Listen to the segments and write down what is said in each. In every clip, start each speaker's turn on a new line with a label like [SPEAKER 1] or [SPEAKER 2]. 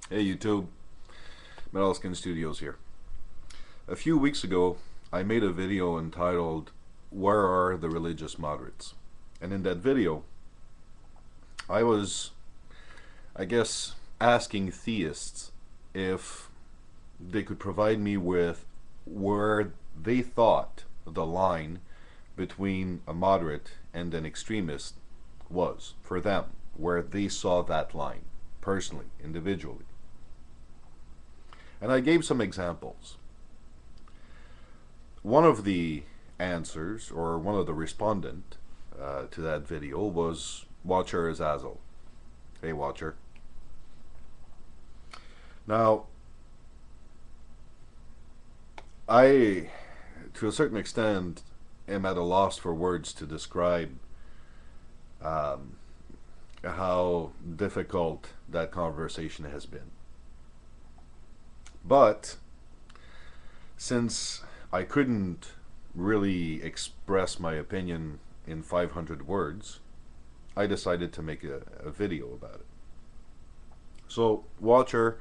[SPEAKER 1] Hey YouTube, metalskinstudios here. A few weeks ago, I made a video entitled "Where Are the Religious Moderates?" And in that video, I was, I guess, asking theists if they could provide me with where they thought the line between a moderate and an extremist was for them, where they saw that line personally, individually. And I gave some examples. One of the answers, or one of the respondent to that video was Watcher Azazel. Hey Watcher. Now, I, to a certain extent, am at a loss for words to describe um, how difficult that conversation has been. But since I couldn't really express my opinion in 500 words, I decided to make a video about it. So, Watcher,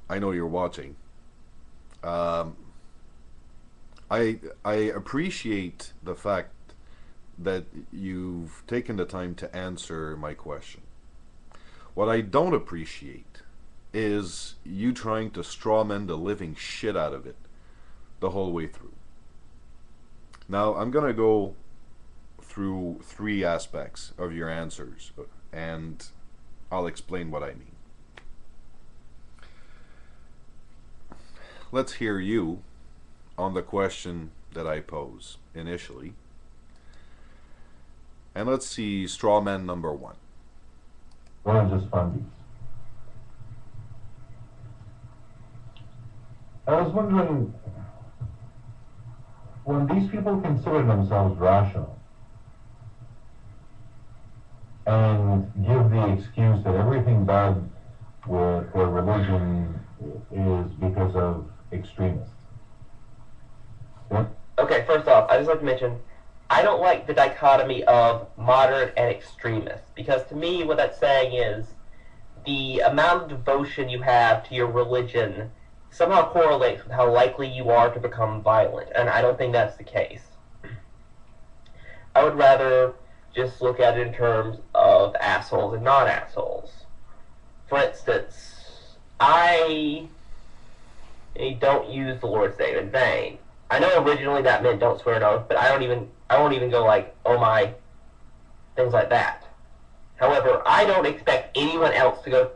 [SPEAKER 1] I know you're watching. Um, I appreciate the fact that you've taken the time to answer my question. What I don't appreciate is you trying to strawman the living shit out of it the whole way through. Now, I'm gonna go through three aspects of your answers, and I'll explain what I mean. Let's hear you on the question that I pose initially. And let's see straw man number one.
[SPEAKER 2] Religious fundies. I was wondering, when these people consider themselves rational and give the excuse that everything bad with their religion is because of extremists. Yeah?
[SPEAKER 3] Okay, first off, I just like to mention I don't like the dichotomy of moderate and extremist because to me what that's saying is the amount of devotion you have to your religion somehow correlates with how likely you are to become violent, and I don't think that's the case. I would rather just look at it in terms of assholes and non-assholes. For instance, I don't use the Lord's name in vain. I know originally that meant don't swear an oath, but I won't even go like, oh my, things like that. However, I don't expect anyone else to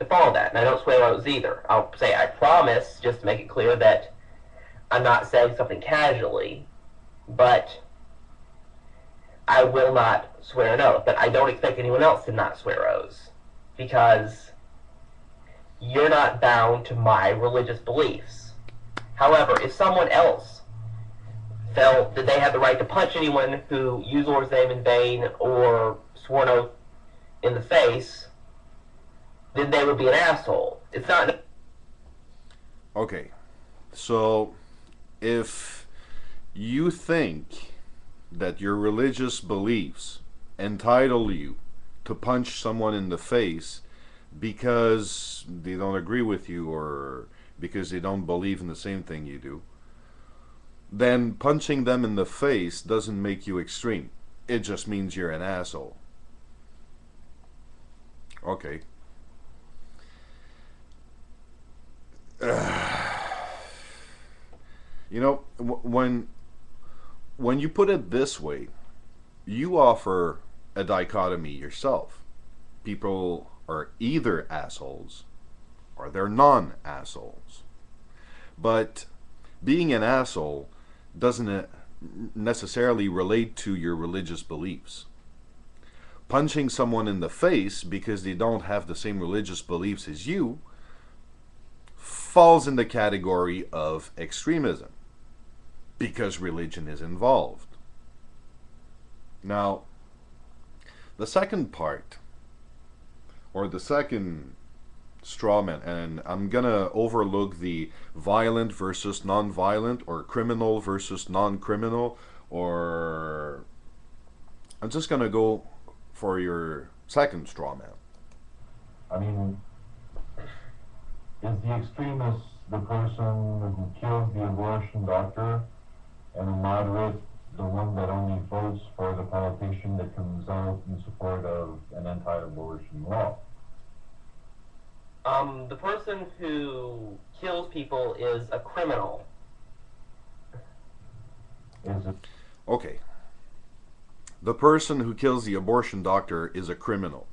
[SPEAKER 3] follow that, and I don't swear oaths either. I'll say I promise, just to make it clear that I'm not saying something casually, but I will not swear an oath. But I don't expect anyone else to not swear oaths, because you're not bound to my religious beliefs. However, if someone else felt that they had the right to punch anyone who used the Lord's name in vain or swore an oath in the face, then they would be an asshole. It's not.
[SPEAKER 1] Okay, so if you think that your religious beliefs entitle you to punch someone in the face because they don't agree with you or because they don't believe in the same thing you do, then punching them in the face doesn't make you extreme. It just means you're an asshole. Okay. You know, when you put it this way, you offer a dichotomy yourself. People are either assholes or they're non-assholes. But being an asshole doesn't necessarily relate to your religious beliefs. Punching someone in the face because they don't have the same religious beliefs as you falls in the category of extremism because religion is involved. Now, the second part, or the second straw man, and I'm gonna overlook the violent versus non-violent, or criminal versus non-criminal, or I'm just gonna go for your second straw man.
[SPEAKER 2] I mean, the extremist the person who killed the abortion doctor, and the moderate the one that only votes for the politician that comes out in support of an anti-abortion law?
[SPEAKER 3] The person who kills people is a criminal.
[SPEAKER 2] Is it?
[SPEAKER 1] Okay. The person who kills the abortion doctor is a criminal.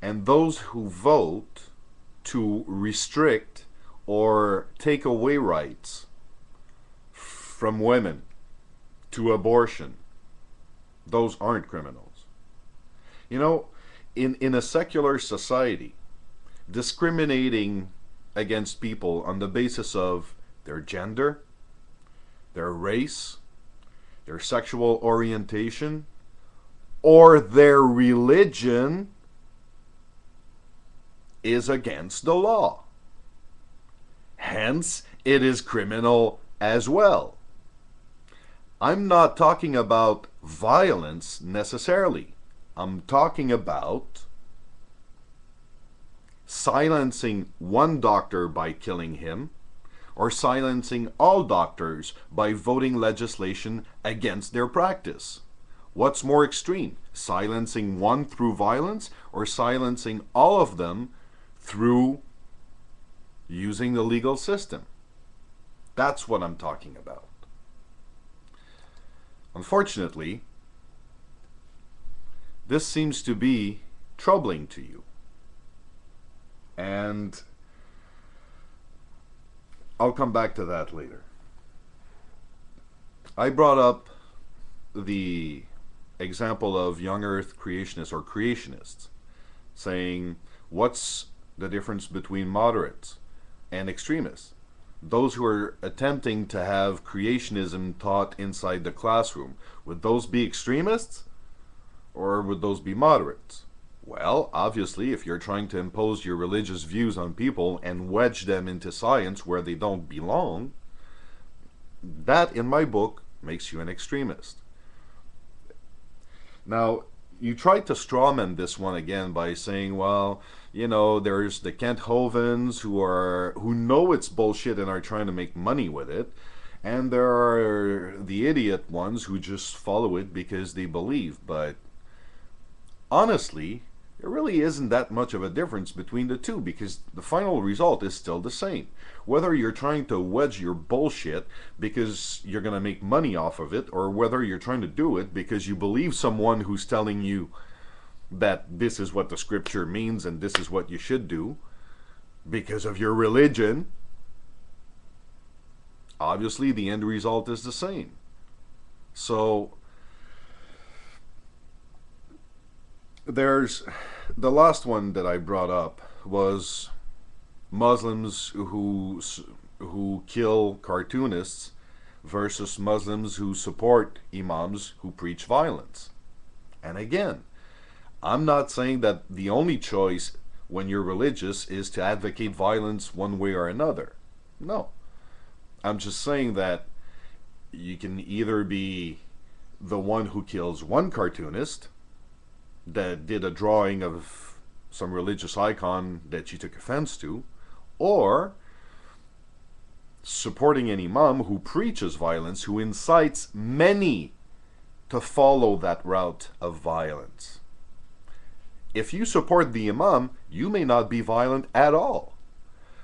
[SPEAKER 1] And those who vote to restrict or take away rights from women to abortion, those aren't criminals. You know, in a secular society, discriminating against people on the basis of their gender, their race, their sexual orientation, or their religion is against the law. Hence, it is criminal as well. I'm not talking about violence necessarily. I'm talking about silencing one doctor by killing him, or silencing all doctors by voting legislation against their practice. What's more extreme? Silencing one through violence, or silencing all of them through using the legal system? That's what I'm talking about. Unfortunately, this seems to be troubling to you. And I'll come back to that later. I brought up the example of young earth creationists or creationists saying, what's the difference between moderates and extremists? Those who are attempting to have creationism taught inside the classroom, would those be extremists or would those be moderates? Well, obviously, if you're trying to impose your religious views on people and wedge them into science where they don't belong, that, in my book, makes you an extremist. Now, you tried to strawman this one again by saying, well, you know, there's the Kent Hovens who know it's bullshit and are trying to make money with it, and there are the idiot ones who just follow it because they believe. But honestly, there really isn't that much of a difference between the two, because the final result is still the same. Whether you're trying to wedge your bullshit because you're going to make money off of it, or whether you're trying to do it because you believe someone who's telling you that this is what the scripture means and this is what you should do because of your religion, obviously the end result is the same. So there's the last one that I brought up was Muslims who kill cartoonists versus Muslims who support imams who preach violence. And again, I'm not saying that the only choice when you're religious is to advocate violence one way or another. No. I'm just saying that you can either be the one who kills one cartoonist that did a drawing of some religious icon that you took offense to, or supporting an imam who preaches violence, who incites many to follow that route of violence. If you support the imam, you may not be violent at all.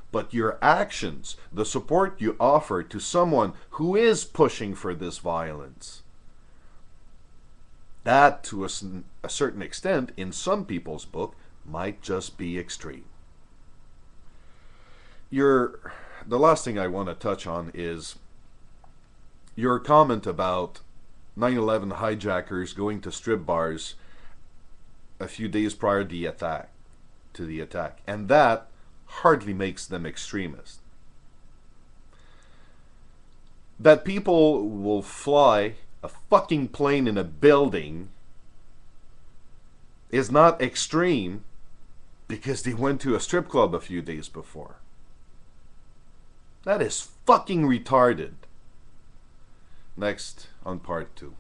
[SPEAKER 1] But your actions, the support you offer to someone who is pushing for this violence, that to a certain extent, in some people's book, might just be extreme. The last thing I want to touch on is your comment about 9/11 hijackers going to strip bars a few days prior to the attack. And that hardly makes them extremists. That people will fly a fucking plane in a building is not extreme because they went to a strip club a few days before. That is fucking retarded. Next on part 2.